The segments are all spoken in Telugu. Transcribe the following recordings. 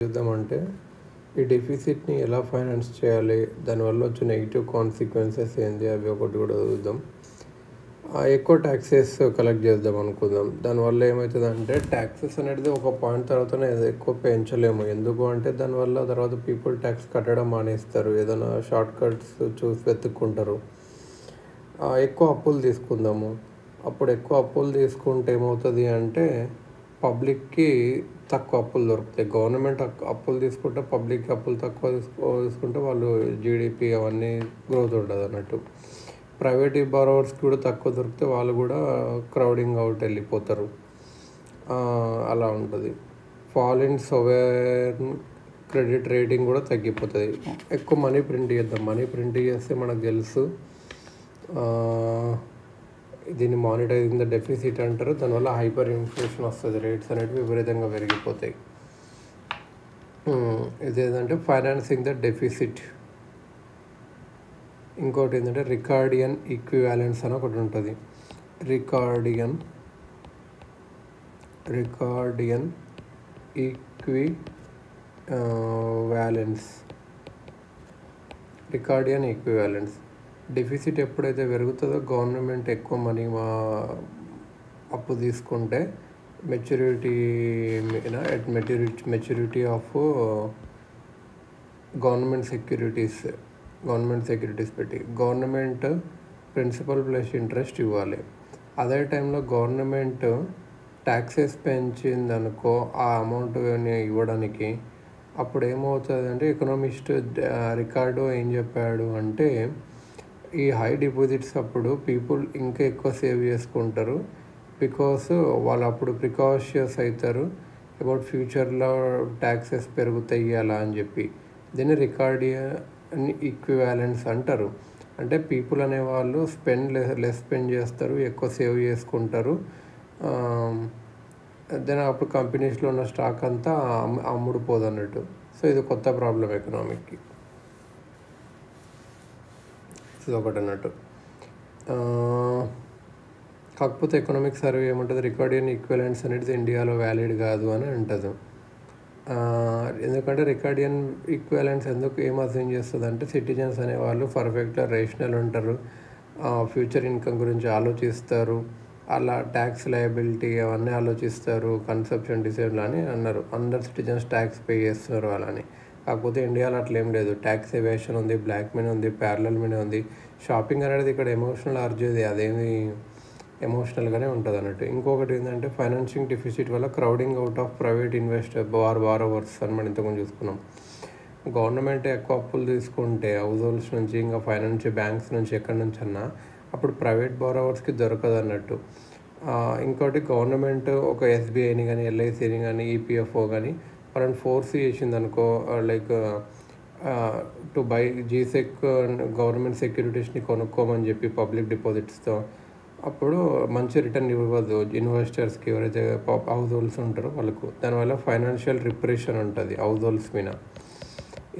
చూద్దామంటే ఈ డెఫిసిట్ని ఎలా ఫైనాన్స్ చేయాలి, దానివల్ల వచ్చే నెగిటివ్ కాన్సిక్వెన్సెస్ ఏంటి అవి ఒకటి కూడా చూద్దాం. ఎక్కువ ట్యాక్సెస్ కలెక్ట్ చేద్దాం అనుకుందాం. దానివల్ల ఏమవుతుందంటే ట్యాక్సెస్ అనేది ఒక పాయింట్ తర్వాతనే ఎక్కువ పెంచలేము. ఎందుకు అంటే దానివల్ల తర్వాత పీపుల్ ట్యాక్స్ కట్టడం మానేస్తారు, ఏదైనా షార్ట్ కట్స్ చూసి వెతుక్కుంటారు. ఎక్కువ అప్పులు తీసుకుందాము. అప్పుడు ఎక్కువ అప్పులు తీసుకుంటే ఏమవుతుంది అంటే పబ్లిక్కి తక్కువ అప్పులు దొరుకుతాయి. గవర్నమెంట్ అప్పులు తీసుకుంటే పబ్లిక్ అప్పులు తక్కువ తీసుకుంటే వాళ్ళు జీడిపి అవన్నీ గ్రోత్ ఉంటుంది అన్నట్టు. ప్రైవేట్ బారోవర్స్కి కూడా తక్కువ దొరికితే వాళ్ళు కూడా క్రౌడింగ్ అవుట్ వెళ్ళిపోతారు. అలా ఉంటుంది. ఫాల్ ఇన్ సోవెరెన్ క్రెడిట్ రేటింగ్ కూడా తగ్గిపోతుంది. ఎక్కువ మనీ ప్రింట్ చేద్దాం. మనీ ప్రింట్ చేస్తే మనకు తెలుసు, దీన్ని మానిటైజింగ్ ద డెఫిసిట్ అంటారు. దానివల్ల హైపర్ ఇన్ఫ్లేషన్ వస్తుంది, రేట్స్ అనేవి విపరీతంగా పెరిగిపోతాయి. ఇదేంటంటే ఫైనాన్సింగ్ ద డెఫిసిట్. ఇంకోటి ఏంటంటే రికార్డియన్ ఈక్వివాలెన్స్ అని ఒకటి ఉంటుంది. రికార్డియన్ ఈక్వివాలెన్స్ డెఫిసిట్ ఎప్పుడైతే పెరుగుతుందో గవర్నమెంట్ ఎక్కువ మనీ అప్పు తీసుకుంటే మెచ్యూరిటీ ఆఫ్ గవర్నమెంట్ సెక్యూరిటీస్ పెట్టి గవర్నమెంట్ ప్రిన్సిపల్ ప్లస్ ఇంట్రెస్ట్ ఇవ్వాలి. అదే టైంలో గవర్నమెంట్ ట్యాక్సెస్ పెంచిందనుకో ఆ అమౌంట్ ఇవ్వడానికి అప్పుడు ఏమవుతుంది అంటే ఎకనామిస్ట్ రికార్డో ఏం చెప్పాడు అంటే ఈ హై డిపాజిట్స్ అప్పుడు పీపుల్ ఇంకా ఎక్కువ సేవ్ చేసుకుంటారు. బికాస్ వాళ్ళు అప్పుడు ప్రికాషియస్ అవుతారు అబౌట్ ఫ్యూచర్లో ట్యాక్సెస్ పెరుగుతాయి అలా అని చెప్పి. దీన్ని రికార్డియన్ ఈక్వివాలెన్స్ అంటారు. అంటే పీపుల్ అనేవాళ్ళు లెస్ స్పెండ్ చేస్తారు, ఎక్కువ సేవ్ చేసుకుంటారు. దెన్ అప్పుడు కంపెనీస్లో ఉన్న స్టాక్ అంతా అమ్ముడుపోదు అన్నట్టు. సో ఇది కొత్త ప్రాబ్లం ఎకనామిక్కి, ఇది ఒకటి అన్నట్టు. కాకపోతే ఎకనామిక్ సర్వే ఏమంటుంది, రికార్డియన్ ఈక్వివాలెన్స్ అనేది ఇండియాలో వ్యాలిడ్ కాదు అని అంటుంది. ఎందుకంటే రికార్డియన్ ఈక్వివాలెన్స్ ఏం అసైన్ చేస్తుంది అంటే సిటిజన్స్ అనేవాళ్ళు పర్ఫెక్ట్గా రేషనల్ ఉంటారు, ఫ్యూచర్ ఇన్కమ్ గురించి ఆలోచిస్తారు, అలా ట్యాక్స్ లయబిలిటీ అవన్నీ ఆలోచిస్తారు, కన్సప్షన్ డిసైడ్లు అని అన్నారు. అందరు సిటిజన్స్ ట్యాక్స్ పే చేస్తున్నారు అలాని. కాకపోతే ఇండియాలో అట్లా ఏం లేదు. ట్యాక్స్ ఎవేషన్ ఉంది, బ్లాక్ మనీ ఉంది, ప్యారలల్ మనీ ఉంది. షాపింగ్ అనేది ఇక్కడ ఎమోషనల్ అర్జేది, అదేమి ఎమోషనల్గానే ఉంటుంది అన్నట్టు. ఇంకొకటి ఏంటంటే ఫైనాన్షింగ్ డెఫిసిట్ వల్ల crowding out of private investor borrowers అని మనం ఇంతకుముందు చూసుకున్నాం. గవర్నమెంట్ ఎక్కువ అప్పులు తీసుకుంటే హౌస్ హోల్డ్స్ నుంచి, ఇంకా ఫైనాన్షియల్ బ్యాంక్స్ నుంచి, ఎక్కడి నుంచి అన్నా అప్పుడు ప్రైవేట్ బారోవర్స్కి దొరకదు అన్నట్టు. ఇంకోటి గవర్నమెంట్ ఒక ఎస్బీఐని కానీ, ఎల్ఐసిని కానీ, ఈపీఎఫ్ఓ కానీ వాళ్ళని ఫోర్స్ చేసింది అనుకో, like to buy G-sec government సెక్యూరిటీస్ని కొనుక్కోమని చెప్పి పబ్లిక్ డిపాజిట్స్తో, అప్పుడు మంచి రిటర్న్ ఇవ్వదు ఇన్వెస్టర్స్కి, ఎవరైతే హౌస్ హోల్డ్స్ ఉంటారో వాళ్ళకు. దానివల్ల ఫైనాన్షియల్ రిప్రెషన్ ఉంటుంది హౌస్ హోల్డ్స్ మీద,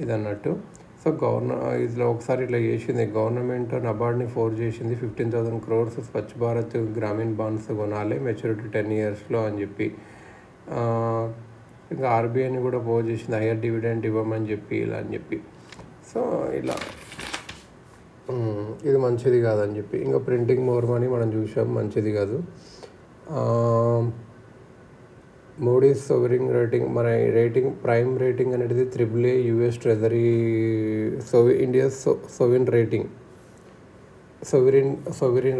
ఇదన్నట్టు. సో ఇదిలో ఒకసారి ఇట్లా చేసింది గవర్నమెంట్, నబార్డ్ని ఫోర్స్ చేసింది 15,000 crores స్వచ్ఛ భారత్ గ్రామీణ బాండ్స్ కొనాలి మెచ్యూరిటీ 10 yearsలో అని చెప్పి. ఇంకా ఆర్బీఐని కూడా ఫోర్స్ చేసింది హయ్యర్ డివిడెండ్ ఇవ్వమని చెప్పి ఇలా అని చెప్పి. సో ఇలా ఇది మంచిది కాదని చెప్పి. ఇంకా ప్రింటింగ్ మోర్ మనీ మనం చూసాం, మంచిది కాదు. మూడీస్ సోవరింగ్ రేటింగ్, మన రేటింగ్ ప్రైమ్ రేటింగ్ అనేది AAA US treasury India sovereign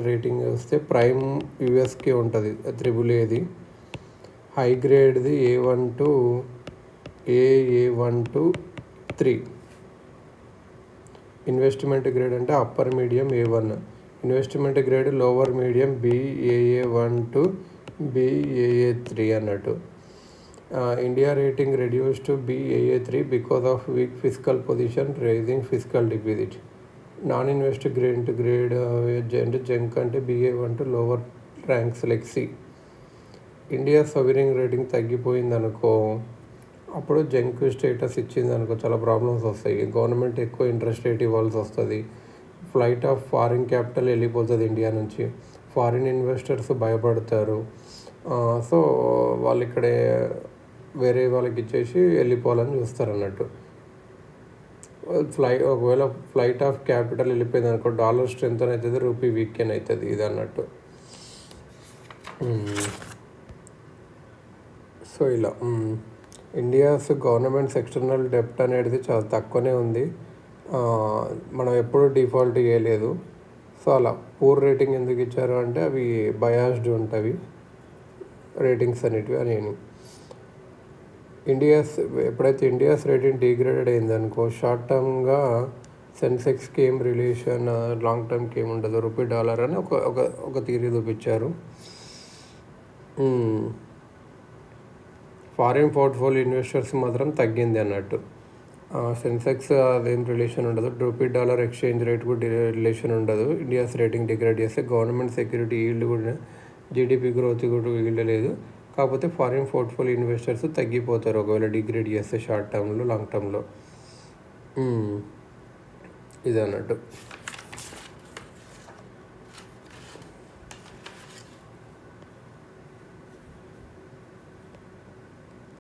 rating వస్తే ప్రైమ్ యుఎస్కి ఉంటుంది, AAAది. హై గ్రేడ్ది A1 to A3. Investment grade అంటే upper medium A1, investment grade lower medium BAA1 to BAA3 అన్నట్టు. India rating reduce to BAA3 because of weak physical position rising physical deposit. Non invest grade అంటే జంక్ అంటే BA1 to lower ranks like C. India sovereign rating తగ్గిపోయిందనుకో, అప్పుడు జంక్ స్టేటస్ ఇచ్చిందనుకో చాలా ప్రాబ్లమ్స్ వస్తాయి. గవర్నమెంట్ ఎక్కువ ఇంట్రెస్ట్ రేట్ ఇవ్వాల్సి వస్తుంది. ఫ్లైట్ ఆఫ్ ఫారిన్ క్యాపిటల్ వెళ్ళిపోతుంది ఇండియా నుంచి. ఫారిన్ ఇన్వెస్టర్స్ భయపడతారు. సో వాళ్ళు ఇక్కడే వేరే వాళ్ళకి ఇచ్చేసి వెళ్ళిపోవాలని చూస్తారు అన్నట్టు. ఒకవేళ ఫ్లైట్ ఆఫ్ క్యాపిటల్ వెళ్ళిపోయింది అనుకో, డాలర్ స్ట్రెంత్ అని అవుతుంది, రూపీ వీకెన్ అవుతుంది, ఇది అన్నట్టు. సో ఇలా ఇండియాస్ గవర్నమెంట్స్ ఎక్స్టర్నల్ డెప్ట్ అనేది చాలా తక్కువనే ఉంది. మనం ఎప్పుడూ డిఫాల్ట్ చేయలేదు. సో అలా పూర్ రేటింగ్ ఎందుకు ఇచ్చారు అంటే అవి బయాస్డ్ ఉంటుంది రేటింగ్స్ అనేటివి అని. ఎప్పుడైతే ఇండియాస్ రేటింగ్ డిగ్రేడెడ్ అయిందనుకో, షార్ట్ టర్మ్గా సెన్సెక్స్కి ఏం రిలేషన్, లాంగ్ టర్మ్కి ఏమి ఉండదు, రూపీ డాలర్ అని ఒక థియరీ చూపించారు. ఫారిన్ పోర్ట్ఫోలియో ఇన్వెస్టర్స్ మాత్రం తగ్గింది అన్నట్టు. సెన్సెక్స్ అదేం రిలేషన్ ఉండదు, రూపీ డాలర్ ఎక్స్చేంజ్ రేట్ కూడా రిలేషన్ ఉండదు. ఇండియాస్ రేటింగ్ డిగ్రేడ్ చేస్తే గవర్నమెంట్ సెక్యూరిటీ ఈల్డ్ కూడా, జీడిపి గ్రోత్ కూడా ఈల్డ్ లేదు. కాకపోతే ఫారిన్ పోర్ట్ఫోలియో ఇన్వెస్టర్స్ తగ్గిపోతారు ఒకవేళ డిగ్రేడ్ చేస్తే షార్ట్ టర్మ్లో, లాంగ్ టర్మ్లో. ఇది అన్నట్టు.